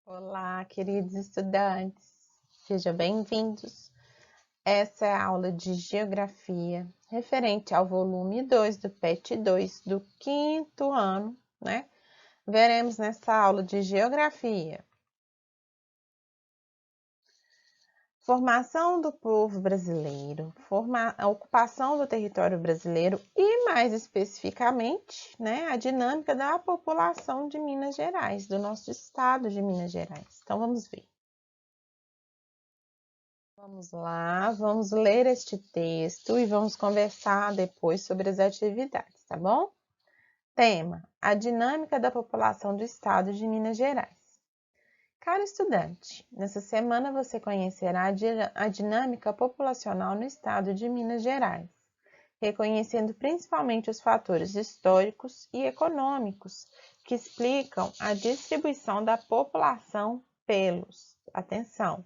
Olá, queridos estudantes, sejam bem-vindos. Essa é a aula de Geografia, referente ao volume 2 do PET 2 do quinto ano, né? Veremos nessa aula de Geografia formação do povo brasileiro, a ocupação do território brasileiro e, mais especificamente, né, a dinâmica da população de Minas Gerais, do nosso estado de Minas Gerais. Então, vamos ver. Vamos lá, vamos ler este texto e vamos conversar depois sobre as atividades, tá bom? Tema: a dinâmica da população do estado de Minas Gerais. Caro estudante, nessa semana você conhecerá a dinâmica populacional no estado de Minas Gerais, reconhecendo principalmente os fatores históricos e econômicos que explicam a distribuição da população pelos, atenção,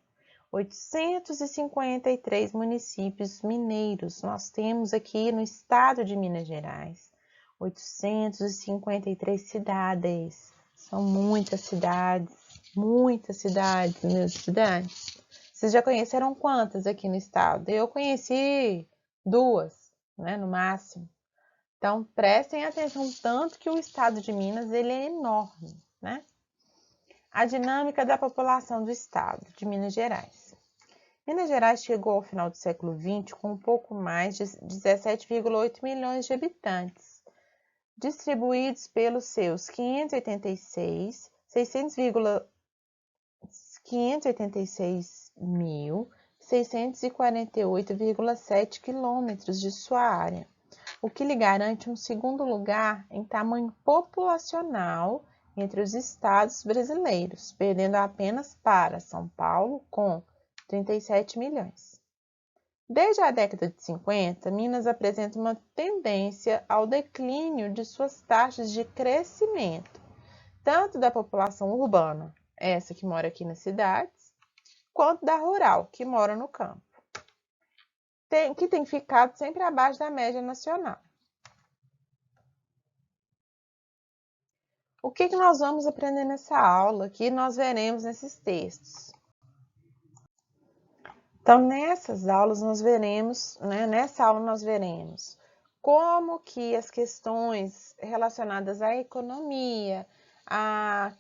853 municípios mineiros nós temos aqui no estado de Minas Gerais. 853 cidades. São muitas cidades, meus estudantes. Vocês já conheceram quantas aqui no estado? Eu conheci duas, né, no máximo. Então, prestem atenção tanto que o estado de Minas ele é enorme, né? A dinâmica da população do estado de Minas Gerais. Minas Gerais chegou ao final do século XX com um pouco mais de 17,8 milhões de habitantes, distribuídos pelos seus 586.648,7 quilômetros de sua área, o que lhe garante um segundo lugar em tamanho populacional entre os estados brasileiros, perdendo apenas para São Paulo, com 37 milhões. Desde a década de 50, Minas apresenta uma tendência ao declínio de suas taxas de crescimento, tanto da população urbana, essa que mora aqui nas cidades, quanto da rural, que mora no campo, que tem ficado sempre abaixo da média nacional. O que nós vamos aprender nessa aula, que nós veremos nesses textos? Então, nessa aula nós veremos como que as questões relacionadas à economia, a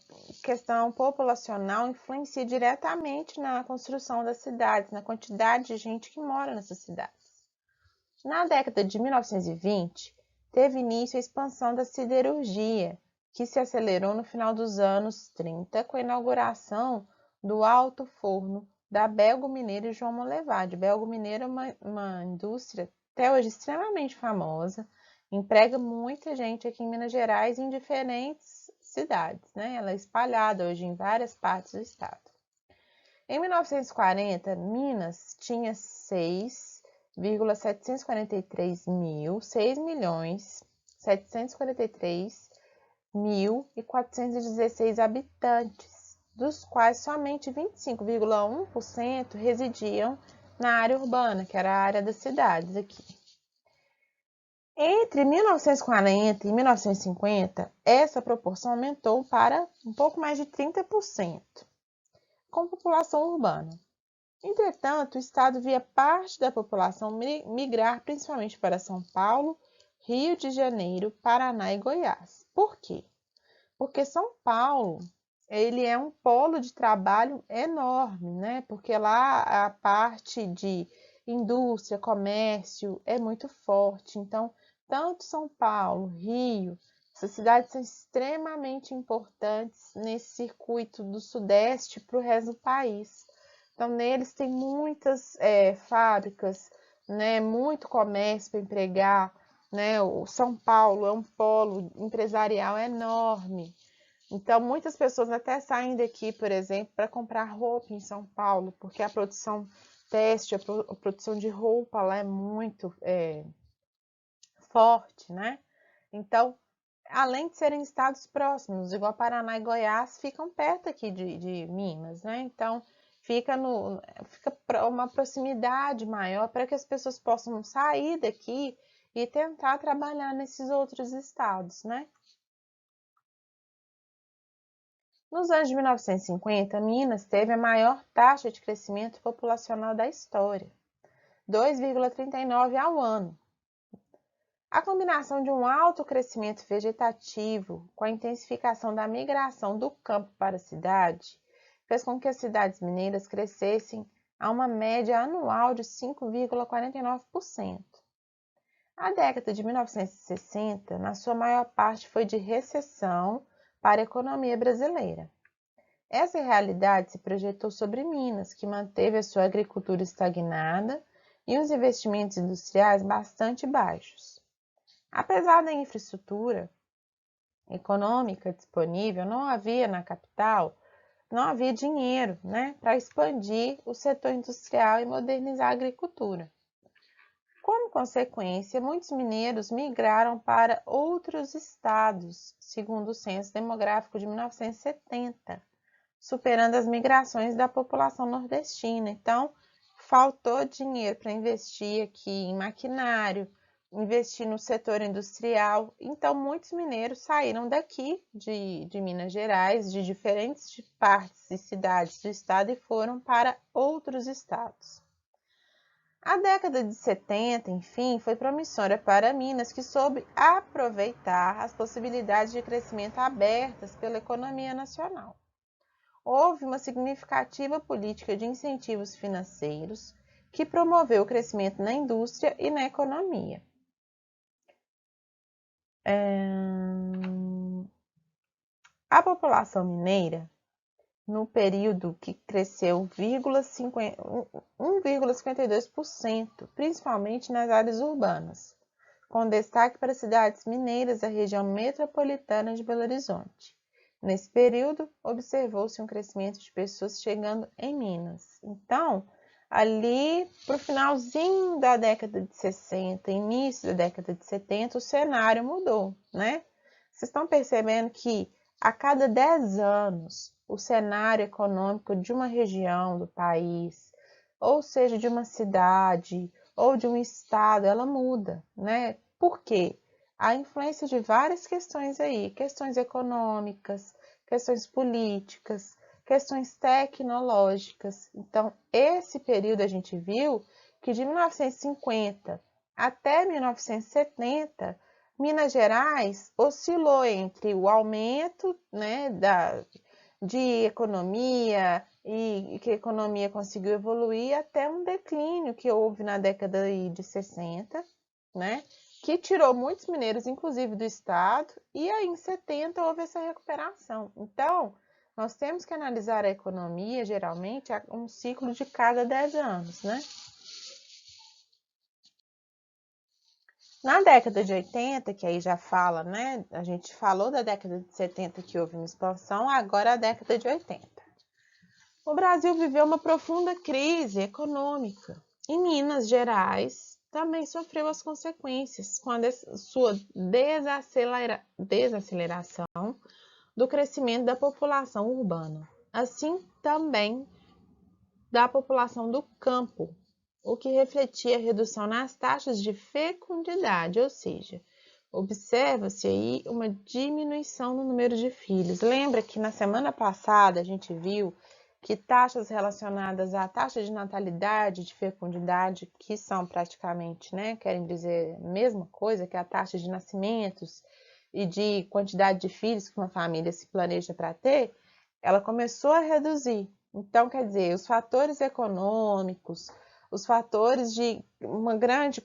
questão populacional influencia diretamente na construção das cidades, na quantidade de gente que mora nessas cidades. Na década de 1920, teve início a expansão da siderurgia, que se acelerou no final dos anos 30 com a inauguração do Alto Forno da Belgo Mineiro e João Monlevade. Belgo Mineiro é uma indústria até hoje extremamente famosa, emprega muita gente aqui em Minas Gerais em diferentes cidades, né? Ela é espalhada hoje em várias partes do estado. Em 1940, Minas tinha 6,743.416 habitantes, dos quais somente 25,1% residiam na área urbana, que era a área das cidades aqui. Entre 1940 e 1950, essa proporção aumentou para um pouco mais de 30%, com população urbana. Entretanto, o estado via parte da população migrar principalmente para São Paulo, Rio de Janeiro, Paraná e Goiás. Por quê? Porque São Paulo, ele é um polo de trabalho enorme, né? Porque lá a parte de indústria, comércio é muito forte. Então, tanto São Paulo, Rio, essas cidades são extremamente importantes nesse circuito do Sudeste para o resto do país. Então, neles tem muitas fábricas, né? Muito comércio para empregar, né? O São Paulo é um polo empresarial enorme. Então, muitas pessoas até saem daqui, por exemplo, para comprar roupa em São Paulo, porque a produção têxtil, a produção de roupa lá é muito forte, né? Então, além de serem estados próximos, igual Paraná e Goiás, ficam perto aqui de Minas, né? Então, fica uma proximidade maior para que as pessoas possam sair daqui e tentar trabalhar nesses outros estados, né? Nos anos de 1950, Minas teve a maior taxa de crescimento populacional da história, 2,39 ao ano. A combinação de um alto crescimento vegetativo com a intensificação da migração do campo para a cidade fez com que as cidades mineiras crescessem a uma média anual de 5,49%. A década de 1960, na sua maior parte, foi de recessão para a economia brasileira. Essa realidade se projetou sobre Minas, que manteve a sua agricultura estagnada e os investimentos industriais bastante baixos. Apesar da infraestrutura econômica disponível, não havia na capital, não havia dinheiro, para expandir o setor industrial e modernizar a agricultura. Como consequência, muitos mineiros migraram para outros estados, segundo o Censo Demográfico de 1970, superando as migrações da população nordestina. Então, faltou dinheiro para investir aqui em maquinário, investir no setor industrial. Então, muitos mineiros saíram daqui de Minas Gerais, de diferentes partes e cidades do estado e foram para outros estados. A década de 70, enfim, foi promissora para Minas, que soube aproveitar as possibilidades de crescimento abertas pela economia nacional. Houve uma significativa política de incentivos financeiros que promoveu o crescimento na indústria e na economia. A população mineira, no período que cresceu 1,52%, principalmente nas áreas urbanas, com destaque para cidades mineiras da região metropolitana de Belo Horizonte. Nesse período, observou-se um crescimento de pessoas chegando em Minas. Então, ali para o finalzinho da década de 60, início da década de 70, o cenário mudou, Vocês estão percebendo que a cada 10 anos, o cenário econômico de uma região do país, ou seja, de uma cidade ou de um estado, ela muda, Por quê? A influência de várias questões aí, questões econômicas, questões políticas, questões tecnológicas. Então, esse período a gente viu que de 1950 até 1970, Minas Gerais oscilou entre o aumento, de economia e que a economia conseguiu evoluir até um declínio que houve na década de 60, que tirou muitos mineiros, inclusive do estado, e aí em 70 houve essa recuperação. Então, nós temos que analisar a economia, geralmente, a um ciclo de cada 10 anos, Na década de 80, que aí já fala, A gente falou da década de 70 que houve uma expansão, agora a década de 80. O Brasil viveu uma profunda crise econômica e Minas Gerais também sofreu as consequências com a sua desaceleração do crescimento da população urbana, assim também da população do campo, o que refletia a redução nas taxas de fecundidade, ou seja, observa-se aí uma diminuição no número de filhos. Lembra que na semana passada a gente viu que taxas relacionadas à taxa de natalidade, de fecundidade, que são praticamente, querem dizer a mesma coisa que a taxa de nascimentos e de quantidade de filhos que uma família se planeja para ter, ela começou a reduzir. Então, quer dizer, os fatores econômicos, os fatores de um grande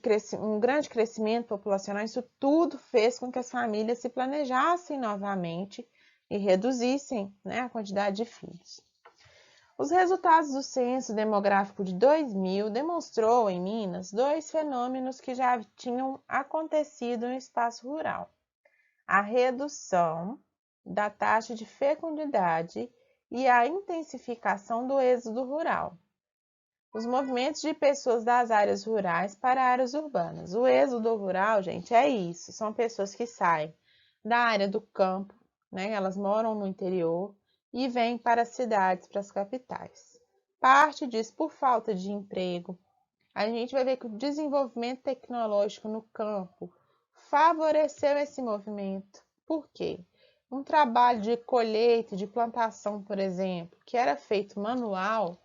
crescimento populacional, isso tudo fez com que as famílias se planejassem novamente e reduzissem, a quantidade de filhos. Os resultados do Censo Demográfico de 2000 demonstrou em Minas dois fenômenos que já tinham acontecido no espaço rural: a redução da taxa de fecundidade e a intensificação do êxodo rural. Os movimentos de pessoas das áreas rurais para áreas urbanas. O êxodo rural, gente, é isso. São pessoas que saem da área do campo, Elas moram no interior e vêm para as cidades, para as capitais. Parte disso por falta de emprego. A gente vai ver que o desenvolvimento tecnológico no campo favoreceu esse movimento. Por quê? um trabalho de colheita, de plantação, por exemplo, que era feito manual,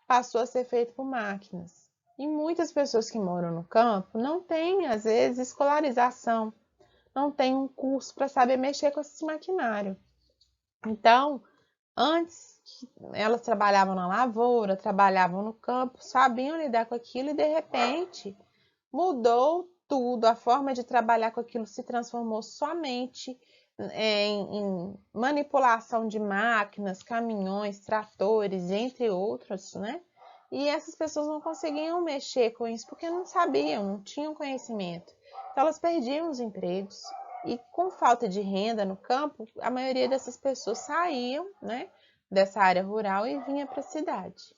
passou a ser feito por máquinas. E muitas pessoas que moram no campo não têm, às vezes, escolarização, não têm um curso para saber mexer com esse maquinário. Então, antes elas trabalhavam na lavoura, trabalhavam no campo, sabiam lidar com aquilo e de repente mudou tudo, a forma de trabalhar com aquilo se transformou somente em manipulação de máquinas, caminhões, tratores, entre outros, né? E essas pessoas não conseguiam mexer com isso porque não sabiam, não tinham conhecimento. Então elas perdiam os empregos e com falta de renda no campo, a maioria dessas pessoas saíam, né, dessa área rural e vinha para a cidade.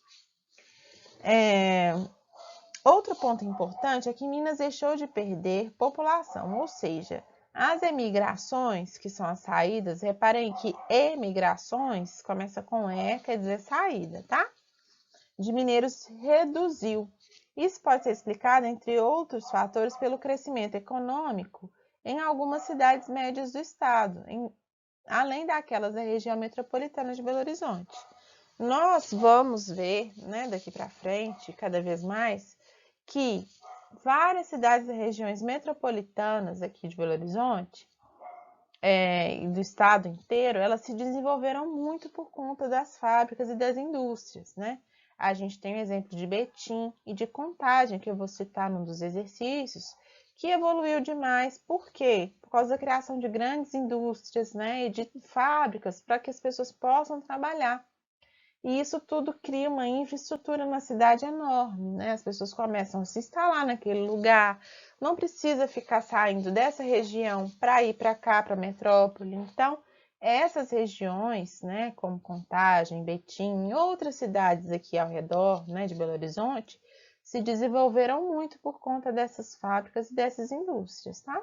Outro ponto importante é que Minas deixou de perder população, ou seja, as emigrações, que são as saídas, reparem que emigrações começa com E, quer dizer saída, tá? De mineiros reduziu. Isso pode ser explicado, entre outros fatores, pelo crescimento econômico em algumas cidades médias do estado, além daquelas da região metropolitana de Belo Horizonte. Nós vamos ver, né, daqui para frente, cada vez mais, que várias cidades e regiões metropolitanas aqui de Belo Horizonte, e do estado inteiro, elas se desenvolveram muito por conta das fábricas e das indústrias, né? A gente tem o exemplo de Betim e de Contagem, que eu vou citar num dos exercícios, que evoluiu demais. Por quê? Por causa da criação de grandes indústrias, né, e de fábricas para que as pessoas possam trabalhar. E isso tudo cria uma infraestrutura na cidade enorme, né? As pessoas começam a se instalar naquele lugar, não precisa ficar saindo dessa região para ir para cá, para a metrópole. Então, essas regiões, né, como Contagem, Betim e outras cidades aqui ao redor, né, de Belo Horizonte, se desenvolveram muito por conta dessas fábricas e dessas indústrias, tá?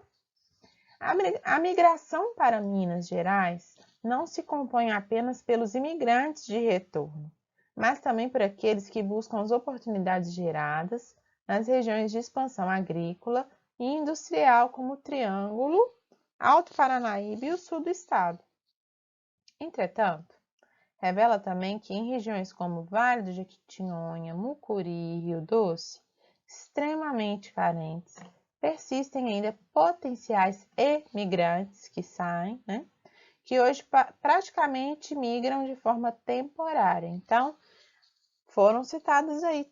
A migração para Minas Gerais não se compõe apenas pelos imigrantes de retorno, mas também por aqueles que buscam as oportunidades geradas nas regiões de expansão agrícola e industrial, como o Triângulo, Alto Paranaíba e o sul do estado. Entretanto, revela também que em regiões como Vale do Jequitinhonha, Mucuri e Rio Doce, extremamente carentes, persistem ainda potenciais emigrantes que saem, né? Que hoje praticamente migram de forma temporária. Então, foram citadas aí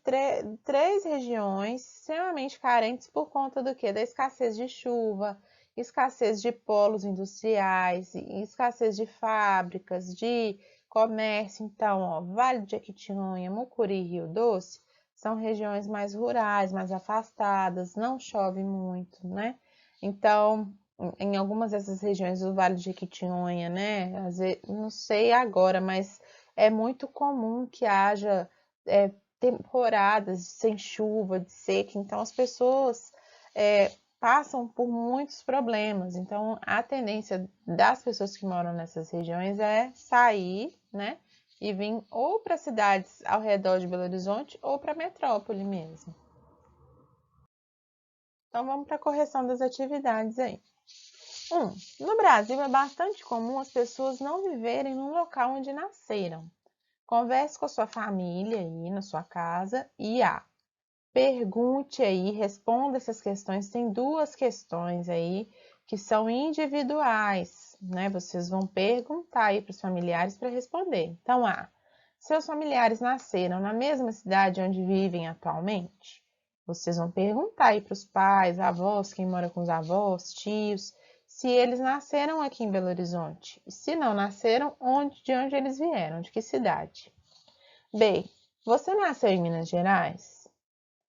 três regiões extremamente carentes por conta do quê? Da escassez de chuva, escassez de polos industriais, escassez de fábricas, de comércio. Então, ó, Vale do Jequitinhonha, Mucuri e Rio Doce são regiões mais rurais, mais afastadas, não chove muito, né? Então, em algumas dessas regiões do Vale do Jequitinhonha, né? Às vezes, não sei agora, mas é muito comum que haja temporadas sem chuva, de seca, então as pessoas passam por muitos problemas. Então, a tendência das pessoas que moram nessas regiões é sair, né? E vir ou para cidades ao redor de Belo Horizonte ou para a metrópole mesmo. Então, vamos para a correção das atividades aí. No Brasil é bastante comum as pessoas não viverem no local onde nasceram. Converse com a sua família aí na sua casa e pergunte aí, responda essas questões. Tem duas questões aí que são individuais, né? Vocês vão perguntar aí para os familiares para responder. Então, seus familiares nasceram na mesma cidade onde vivem atualmente? Vocês vão perguntar aí para os pais, avós, quem mora com os avós, tios, se eles nasceram aqui em Belo Horizonte. E se não nasceram, de onde eles vieram, de que cidade? B. Você nasceu em Minas Gerais?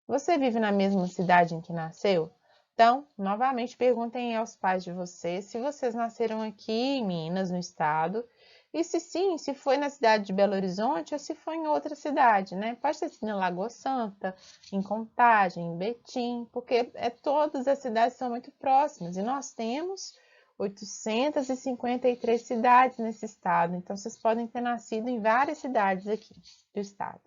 Você vive na mesma cidade em que nasceu? Então, novamente, perguntem aos pais de vocês se vocês nasceram aqui em Minas, no estado, e se sim, se foi na cidade de Belo Horizonte ou se foi em outra cidade, né? Pode ser na Lagoa Santa, em Contagem, em Betim, porque todas as cidades são muito próximas e nós temos 853 cidades nesse estado, então vocês podem ter nascido em várias cidades aqui do estado.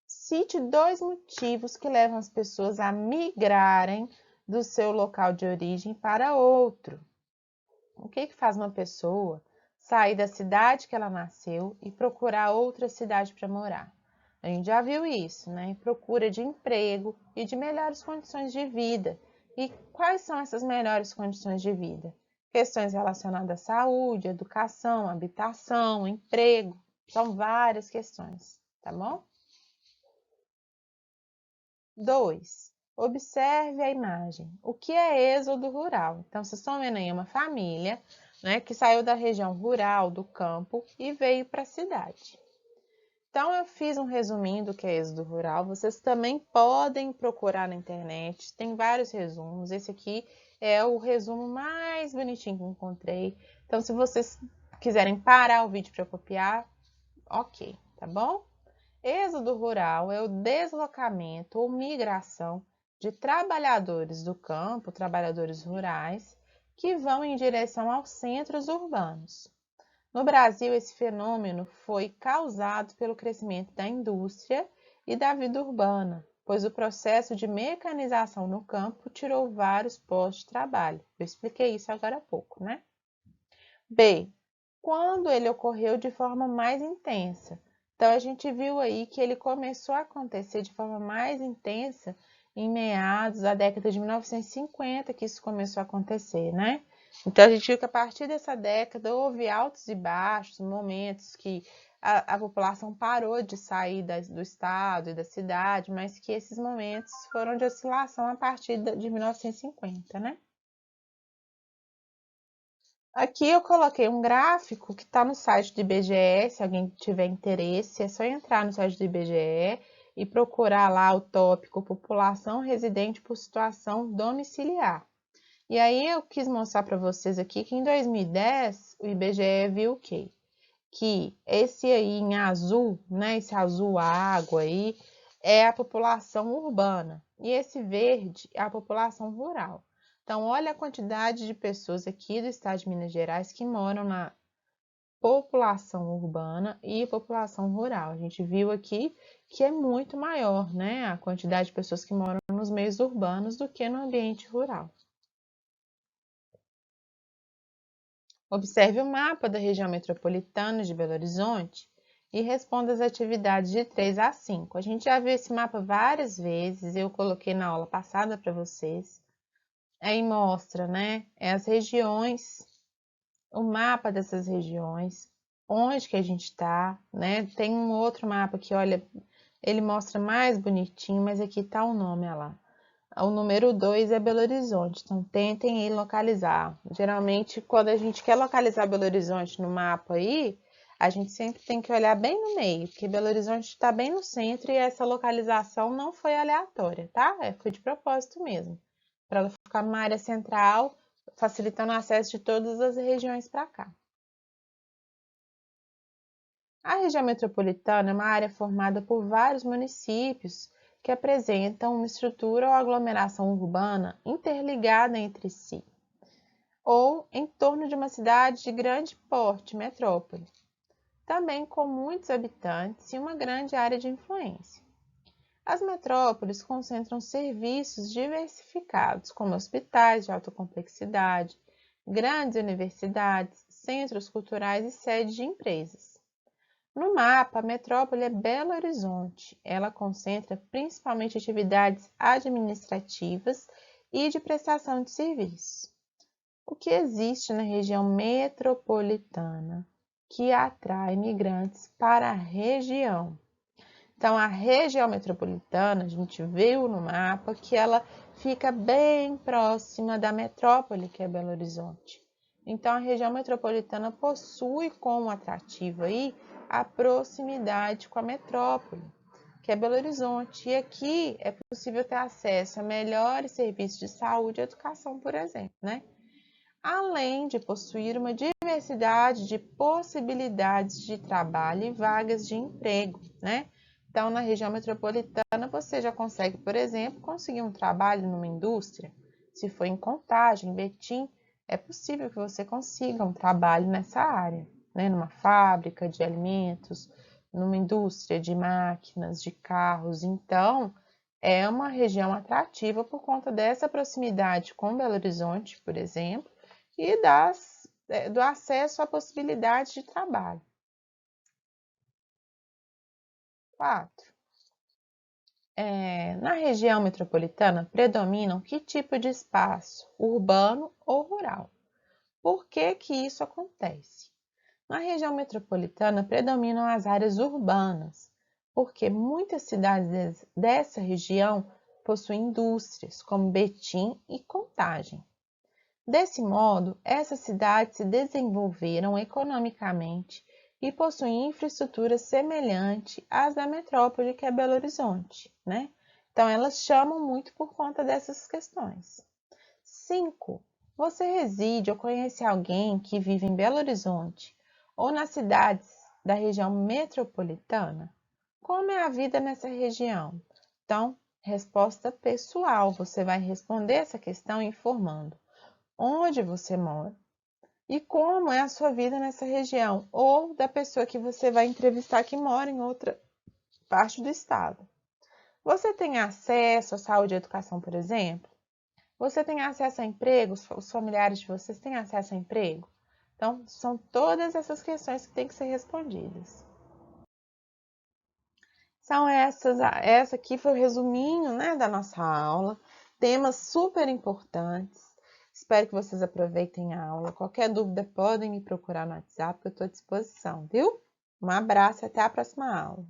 Cite 2 motivos que levam as pessoas a migrarem do seu local de origem para outro. O que faz uma pessoa sair da cidade que ela nasceu e procurar outra cidade para morar? A gente já viu isso, né? Procura de emprego e de melhores condições de vida. E quais são essas melhores condições de vida? Questões relacionadas à saúde, educação, habitação, emprego. São várias questões, tá bom? 2. Observe a imagem. O que é êxodo rural? Então, vocês estão vendo aí uma família, né, que saiu da região rural, do campo, e veio para a cidade. Então, eu fiz um resuminho do que é êxodo rural. Vocês também podem procurar na internet, tem vários resumos. Esse aqui é o resumo mais bonitinho que eu encontrei. Então, se vocês quiserem parar o vídeo para copiar, ok, tá bom? Êxodo rural é o deslocamento ou migração de trabalhadores do campo, trabalhadores rurais, que vão em direção aos centros urbanos. No Brasil, esse fenômeno foi causado pelo crescimento da indústria e da vida urbana, pois o processo de mecanização no campo tirou vários postos de trabalho. Eu expliquei isso agora há pouco, né? B. Quando ele ocorreu de forma mais intensa. Então, a gente viu aí que ele começou a acontecer de forma mais intensa em meados da década de 1950, que isso começou a acontecer, né? Então, a gente viu que a partir dessa década houve altos e baixos, momentos que a população parou de sair do estado e da cidade, mas que esses momentos foram de oscilação a partir de 1950, né? Aqui eu coloquei um gráfico que está no site do IBGE, se alguém tiver interesse, é só entrar no site do IBGE e procurar lá o tópico população residente por situação domiciliar. E aí eu quis mostrar para vocês aqui que em 2010 o IBGE viu o quê? Que esse aí em azul, né, esse azul água aí, é a população urbana e esse verde é a população rural. Então, olha a quantidade de pessoas aqui do estado de Minas Gerais que moram na população urbana e população rural. A gente viu aqui que é muito maior, né, a quantidade de pessoas que moram nos meios urbanos do que no ambiente rural. Observe o mapa da região metropolitana de Belo Horizonte e responda as atividades de 3 a 5. A gente já viu esse mapa várias vezes, eu coloquei na aula passada para vocês. Aí mostra, né, as regiões, o mapa dessas regiões, onde que a gente está, né? Tem um outro mapa que, olha, ele mostra mais bonitinho, mas aqui está o nome, olha lá. O número 2 é Belo Horizonte, então tentem ir localizar. Geralmente, quando a gente quer localizar Belo Horizonte no mapa aí, a gente sempre tem que olhar bem no meio, porque Belo Horizonte está bem no centro e essa localização não foi aleatória, tá? Foi de propósito mesmo, para ela ficar numa área central, facilitando o acesso de todas as regiões para cá. A região metropolitana é uma área formada por vários municípios que apresentam uma estrutura ou aglomeração urbana interligada entre si, ou em torno de uma cidade de grande porte, metrópole, também com muitos habitantes e uma grande área de influência. As metrópoles concentram serviços diversificados, como hospitais de alta complexidade, grandes universidades, centros culturais e sedes de empresas. No mapa, a metrópole é Belo Horizonte. Ela concentra principalmente atividades administrativas e de prestação de serviços. O que existe na região metropolitana que atrai imigrantes para a região? Então, a região metropolitana, a gente viu no mapa que ela fica bem próxima da metrópole, que é Belo Horizonte. Então, a região metropolitana possui como atrativo aí a proximidade com a metrópole, que é Belo Horizonte. E aqui é possível ter acesso a melhores serviços de saúde e educação, por exemplo, né? Além de possuir uma diversidade de possibilidades de trabalho e vagas de emprego, né? Então, na região metropolitana, você já consegue, por exemplo, conseguir um trabalho numa indústria. Se for em Contagem, em Betim, é possível que você consiga um trabalho nessa área, né? Numa fábrica de alimentos, numa indústria de máquinas, de carros. Então, é uma região atrativa por conta dessa proximidade com Belo Horizonte, por exemplo, e das do acesso à possibilidade de trabalho. 4. Na região metropolitana predominam que tipo de espaço? Urbano ou rural? Por que que isso acontece? Na região metropolitana predominam as áreas urbanas, porque muitas cidades dessa região possuem indústrias, como Betim e Contagem. Desse modo, essas cidades se desenvolveram economicamente e possuem infraestrutura semelhante às da metrópole, que é Belo Horizonte, né? Então, elas chamam muito por conta dessas questões. 5. Você reside ou conhece alguém que vive em Belo Horizonte ou nas cidades da região metropolitana? Como é a vida nessa região? Então, resposta pessoal. Você vai responder essa questão informando onde você mora e como é a sua vida nessa região, ou da pessoa que você vai entrevistar que mora em outra parte do estado. Você tem acesso à saúde e educação, por exemplo? Você tem acesso a emprego? Os familiares de vocês têm acesso a emprego? Então, são todas essas questões que têm que ser respondidas. São essa aqui foi o resuminho, né, da nossa aula. Temas super importantes. Espero que vocês aproveitem a aula. Qualquer dúvida, podem me procurar no WhatsApp, que eu estou à disposição, viu? Um abraço e até a próxima aula.